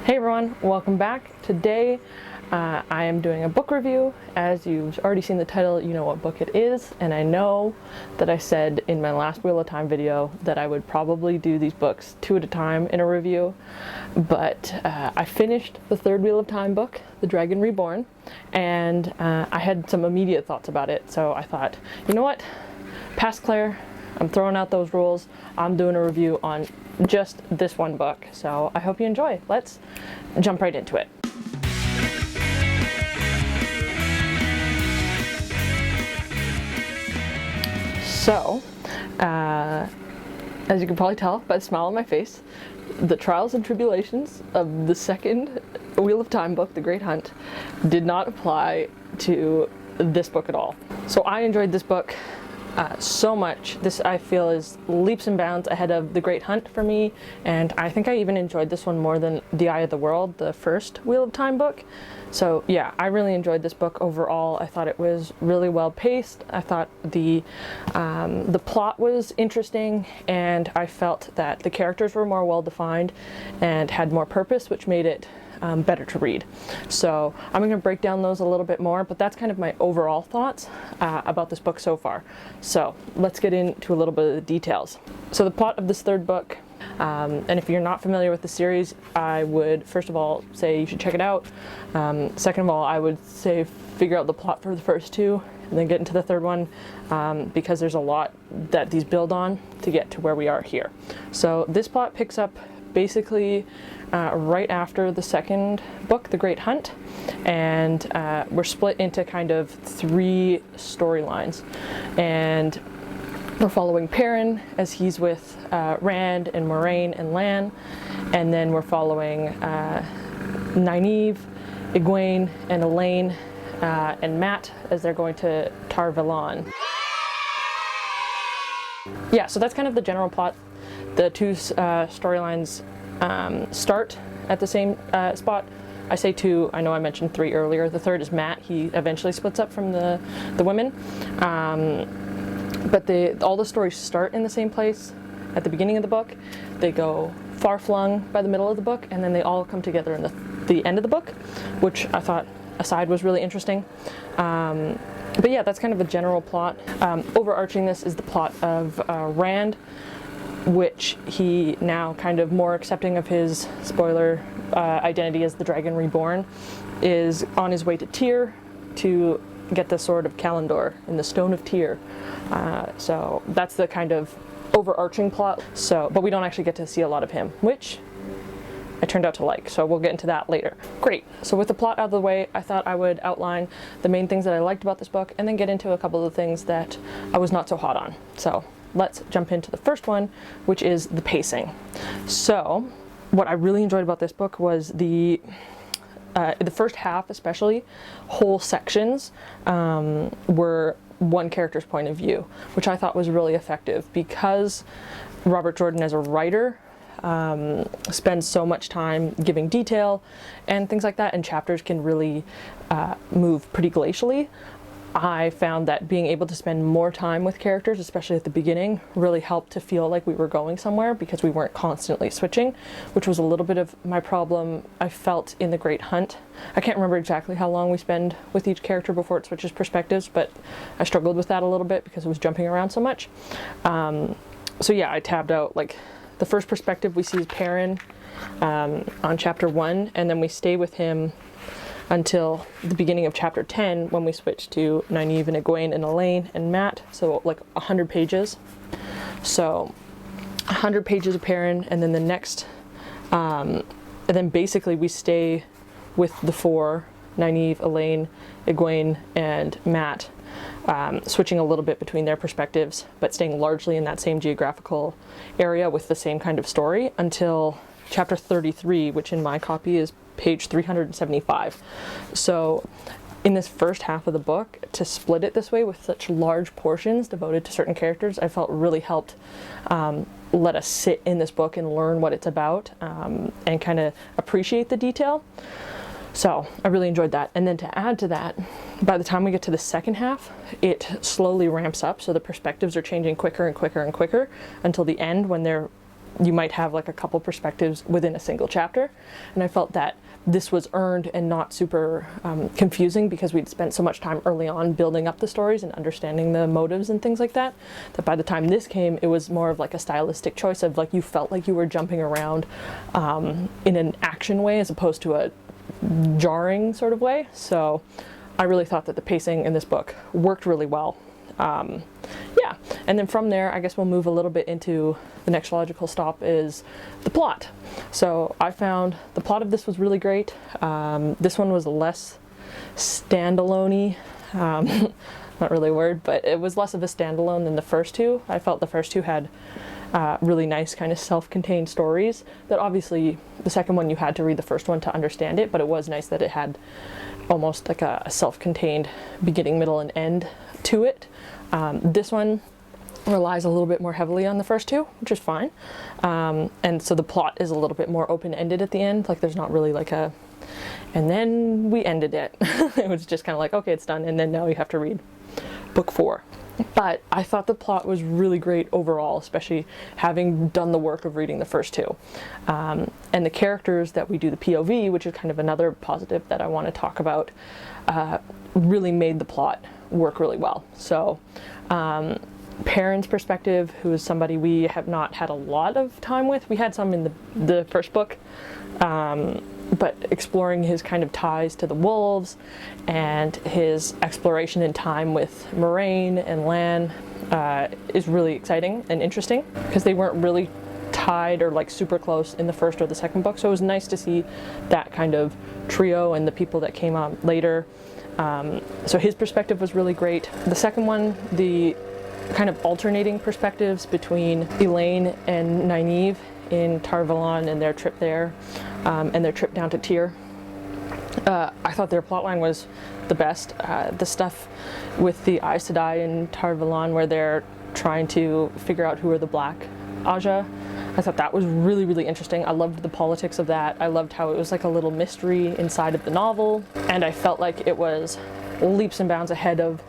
Hey everyone, welcome back. Today I am doing a book review. As you've already seen the title, you know what book it is, and I know that I said in my last Wheel of Time video that I would probably do these books two at a time in a review, but I finished the third Wheel of Time book, The Dragon Reborn, and I had some immediate thoughts about it, so I thought, you know what, past Claire, I'm throwing out those rules. I'm doing a review on just this one book, so I hope you enjoy. Let's jump right into it. So, as you can probably tell by the smile on my face, the trials and tribulations of the second Wheel of Time book, The Great Hunt, did not apply to this book at all. So I enjoyed this book so much. This, I feel, is leaps and bounds ahead of The Great Hunt for me, and I think I even enjoyed this one more than The Eye of the World, the first Wheel of Time book. So yeah, I really enjoyed this book overall. I thought it was really well paced. I thought the plot was interesting, and I felt that the characters were more well defined and had more purpose, which made it better to read. So I'm going to break down those a little bit more, but that's kind of my overall thoughts about this book so far. So let's get into a little bit of the details. So the plot of this third book, and if you're not familiar with the series, I would first of all say you should check it out. Second of all, I would say figure out the plot for the first two and then get into the third one, because there's a lot that these build on to get to where we are here. So this plot picks up basically right after the second book, The Great Hunt, and we're split into kind of three storylines, and we're following Perrin as he's with Rand and Moraine and Lan, and then we're following Nynaeve, Egwene, and Elaine and Mat as they're going to Tar Valon. Yeah, so that's kind of the general plot. The two storylines start at the same spot. I say two, I know I mentioned three earlier. The third is Mat. He eventually splits up from the women. But all the stories start in the same place at the beginning of the book. They go far-flung by the middle of the book, and then they all come together in the end of the book, which I thought aside was really interesting. But yeah, that's kind of a general plot. Overarching this is the plot of Rand, which he now kind of more accepting of his, spoiler, identity as the Dragon Reborn, is on his way to Tyr to get the Sword of Kalendor in the Stone of Tyr. So that's the kind of overarching plot. So, but we don't actually get to see a lot of him, which I turned out to like, so we'll get into that later. Great, so with the plot out of the way, I thought I would outline the main things that I liked about this book and then get into a couple of the things that I was not so hot on. So let's jump into the first one, which is the pacing. So what I really enjoyed about this book was the first half, especially, whole sections were one character's point of view, which I thought was really effective because Robert Jordan as a writer spends so much time giving detail and things like that, and chapters can really move pretty glacially. I found that being able to spend more time with characters, especially at the beginning, really helped to feel like we were going somewhere because we weren't constantly switching, which was a little bit of my problem I felt in The Great Hunt. I can't remember exactly how long we spend with each character before it switches perspectives, but I struggled with that a little bit because it was jumping around so much. So yeah, I tabbed out, like, the first perspective we see is Perrin on chapter 1, and then we stay with him until the beginning of chapter 10 when we switch to Nynaeve and Egwene and Elaine and Mat, so like 100 pages. So 100 pages of Perrin, and then the next, and then basically we stay with the four, Nynaeve, Elaine, Egwene, and Mat, switching a little bit between their perspectives, but staying largely in that same geographical area with the same kind of story until chapter 33, which in my copy is page 375. So in this first half of the book, to split it this way with such large portions devoted to certain characters, I felt really helped let us sit in this book and learn what it's about, and kind of appreciate the detail. So I really enjoyed that. And then to add to that, by the time we get to the second half, it slowly ramps up, so the perspectives are changing quicker and quicker and quicker until the end when they're you might have like a couple perspectives within a single chapter, and I felt that this was earned and not super confusing because we'd spent so much time early on building up the stories and understanding the motives and things like that, that by the time this came, it was more of like a stylistic choice of like you felt like you were jumping around in an action way as opposed to a jarring sort of way. So I really thought that the pacing in this book worked really well. Yeah, and then from there, I guess we'll move a little bit into the next logical stop is the plot. So I found the plot of this was really great. This one was less standalone-y, not really a word, but it was less of a standalone than the first two. I felt the first two had really nice kind of self-contained stories that obviously the second one you had to read the first one to understand it, but it was nice that it had almost like a self-contained beginning, middle, and end to it. This one relies a little bit more heavily on the first two, which is fine. And so the plot is a little bit more open-ended at the end. Like there's not really like a, and then we ended it. It was just kind of like, okay, it's done. And then now you have to read book 4. But I thought the plot was really great overall, especially having done the work of reading the first two. And the characters that we do the POV, which is kind of another positive that I want to talk about, really made the plot work really well. So Perrin's perspective, who is somebody we have not had a lot of time with. We had some in the first book, but exploring his kind of ties to the wolves and his exploration in time with Moraine and Lan is really exciting and interesting because they weren't really tied or like super close in the first or the second book. So it was nice to see that kind of trio and the people that came on later. So his perspective was really great. The second one, the kind of alternating perspectives between Elaine and Nynaeve in Tar Valon and their trip there, and their trip down to Tyr. I thought their plotline was the best. The stuff with the Aes Sedai in Tar Valon where they're trying to figure out who are the Black Aja, I thought that was really, really interesting. I loved the politics of that. I loved how it was like a little mystery inside of the novel, and I felt like it was leaps and bounds ahead of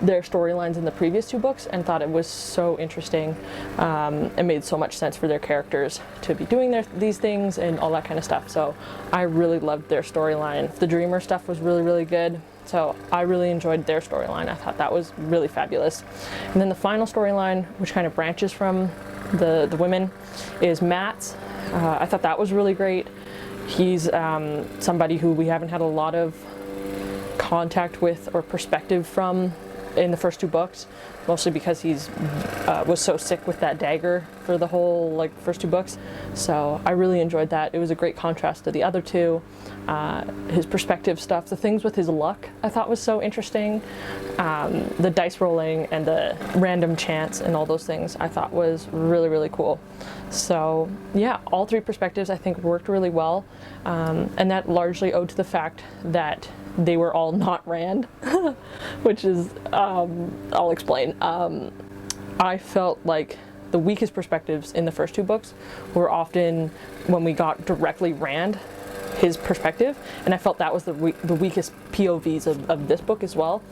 their storylines in the previous two books, and thought it was so interesting. It made so much sense for their characters to be doing these things and all that kind of stuff. So I really loved their storyline. The Dreamer stuff was really, really good. So I really enjoyed their storyline. I thought that was really fabulous. And then the final storyline, which kind of branches from the women, is Matt's. I thought that was really great. He's somebody who we haven't had a lot of contact with or perspective from in the first two books, mostly because he's was so sick with that dagger for the whole like first two books. So I really enjoyed that. It was a great contrast to the other two. His perspective stuff, the things with his luck, I thought was so interesting. The dice rolling and the random chance and all those things I thought was really, really cool. So yeah, all three perspectives I think worked really well, and that largely owed to the fact that they were all not Rand, which is, I'll explain. I felt like the weakest perspectives in the first two books were often when we got directly Rand, his perspective, and I felt that was the weakest POVs of this book as well,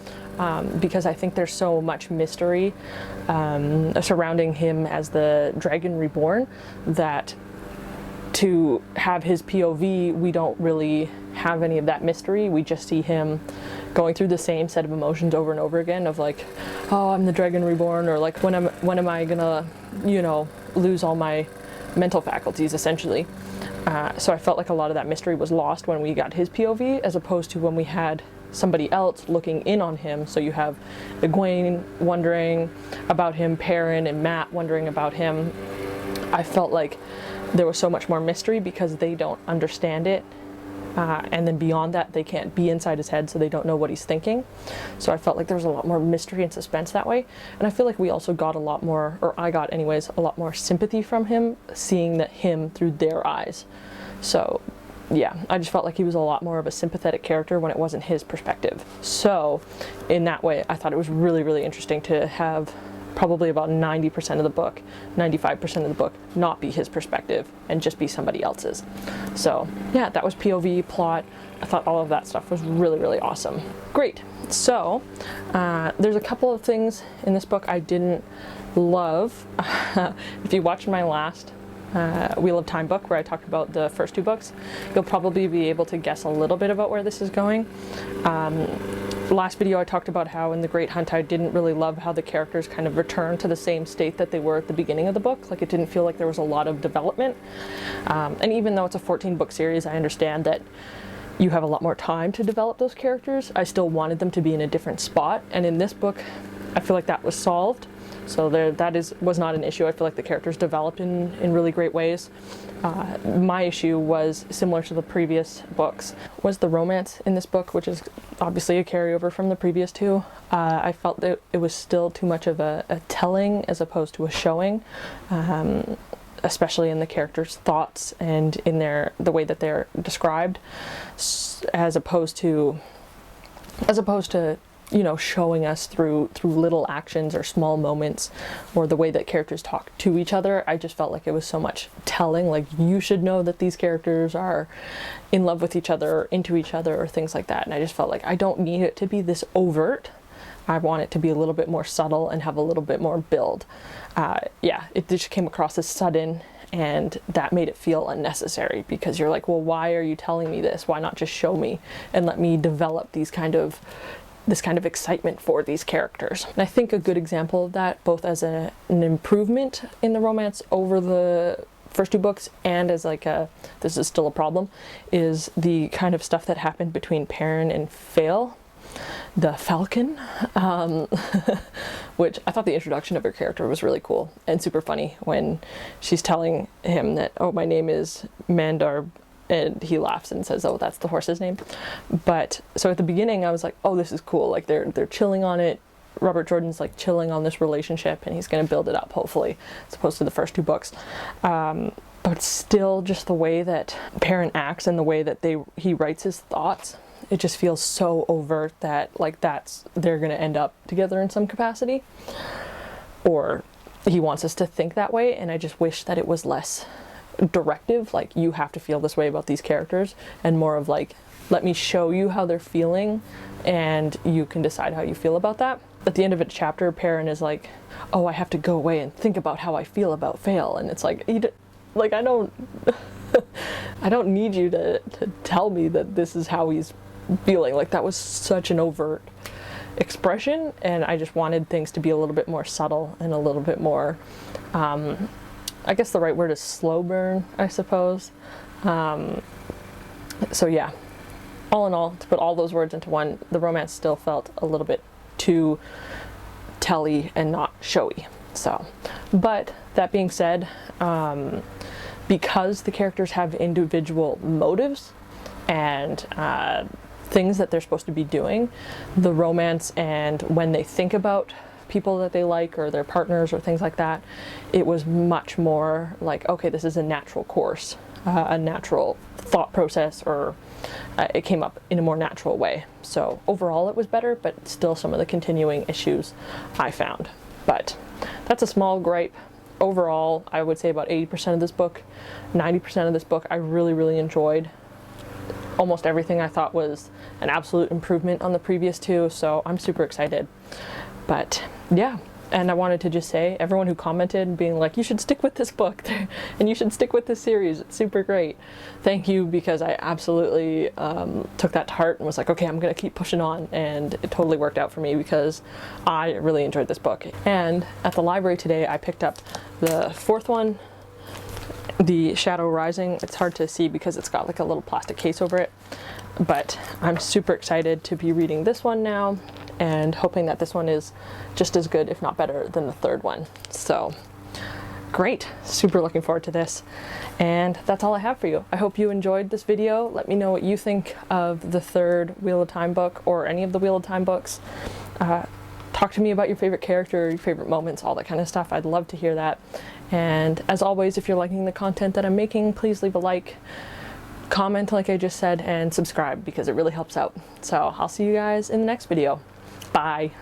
because I think there's so much mystery surrounding him as the Dragon Reborn that to have his POV, we don't really have any of that mystery. We just see him going through the same set of emotions over and over again of like, oh, I'm the Dragon Reborn, or like when am I gonna, you know, lose all my mental faculties essentially. So I felt like a lot of that mystery was lost when we got his POV, as opposed to when we had somebody else looking in on him. So you have Egwene wondering about him, Perrin and Matt wondering about him. I felt like there was so much more mystery because they don't understand it. And then beyond that, they can't be inside his head, so they don't know what he's thinking. So I felt like there was a lot more mystery and suspense that way. And I feel like we also got a lot more, or I got anyways, a lot more sympathy from him, seeing him through their eyes. So yeah, I just felt like he was a lot more of a sympathetic character when it wasn't his perspective. So in that way, I thought it was really, really interesting to have probably about 90% of the book, 95% of the book not be his perspective and just be somebody else's. So yeah, that was POV, plot. I thought all of that stuff was really, really awesome. Great. So there's a couple of things in this book I didn't love. If you watched my last Wheel of Time book where I talked about the first two books, you'll probably be able to guess a little bit about where this is going. Last video I talked about how in The Great Hunt I didn't really love how the characters kind of returned to the same state that they were at the beginning of the book. Like, it didn't feel like there was a lot of development. And even though it's a 14-book series, I understand that you have a lot more time to develop those characters. I still wanted them to be in a different spot, and in this book I feel like that was solved. So was not an issue. I feel like the characters developed in really great ways. My issue was similar to the previous books, was the romance in this book, which is obviously a carryover from the previous two. I felt that it was still too much of a telling as opposed to a showing, especially in the characters' thoughts and in the way that they're described, as opposed to you know, showing us through little actions or small moments, or the way that characters talk to each other. I just felt like it was so much telling, like, you should know that these characters are in love with each other or into each other or things like that. And I just felt like I don't need it to be this overt. I want it to be a little bit more subtle and have a little bit more build. Yeah, it just came across as sudden, and that made it feel unnecessary, because you're like, well, why are you telling me this? Why not just show me and let me develop this kind of excitement for these characters? And I think a good example of that, both as an improvement in the romance over the first two books and as like this is still a problem, is the kind of stuff that happened between Perrin and Fail, the Falcon, which I thought the introduction of her character was really cool and super funny when she's telling him that, oh, my name is Mandar, and he laughs and says, oh, that's the horse's name. But so at the beginning I was like, oh, this is cool, like they're chilling on it. Robert Jordan's like chilling on this relationship, and he's going to build it up, hopefully, as opposed to the first two books. But still, just the way that Perrin acts and the way that he writes his thoughts, it just feels so overt that like they're going to end up together in some capacity, or he wants us to think that way. And I just wish that it was less directive, like, you have to feel this way about these characters, and more of like, let me show you how they're feeling and you can decide how you feel about that. At the end of a chapter, Perrin is like, oh, I have to go away and think about how I feel about Fail, and it's like, I don't I don't need you to tell me that this is how he's feeling. Like, that was such an overt expression, and I just wanted things to be a little bit more subtle and a little bit more I guess the right word is slow burn, I suppose. So yeah, all in all, to put all those words into one, the romance still felt a little bit too telly and not showy. So, but that being said, because the characters have individual motives and things that they're supposed to be doing, the romance, and when they think about people that they like or their partners or things like that, it was much more like, okay, this is a natural course, a natural thought process, or it came up in a more natural way. So overall it was better, but still some of the continuing issues I found. But that's a small gripe. Overall, I would say about 80% of this book, 90% of this book I really enjoyed. Almost everything I thought was an absolute improvement on the previous two, so I'm super excited. But yeah, and I wanted to just say, everyone who commented being like, you should stick with this book and you should stick with this series, it's super great. Thank you, because I absolutely took that to heart and was like, okay, I'm gonna keep pushing on, and it totally worked out for me because I really enjoyed this book. And at the library today I picked up the fourth one, The Shadow Rising. It's hard to see because it's got like a little plastic case over it, but I'm super excited to be reading this one now, and hoping that this one is just as good, if not better, than the third one. So great, super looking forward to this. And that's all I have for you. I hope you enjoyed this video. Let me know what you think of the third Wheel of Time book, or any of the Wheel of Time books. Talk to me about your favorite character, your favorite moments, all that kind of stuff. I'd love to hear that. And as always, if you're liking the content that I'm making, please leave a like, comment like I just said, and subscribe, because it really helps out. So I'll see you guys in the next video. Bye.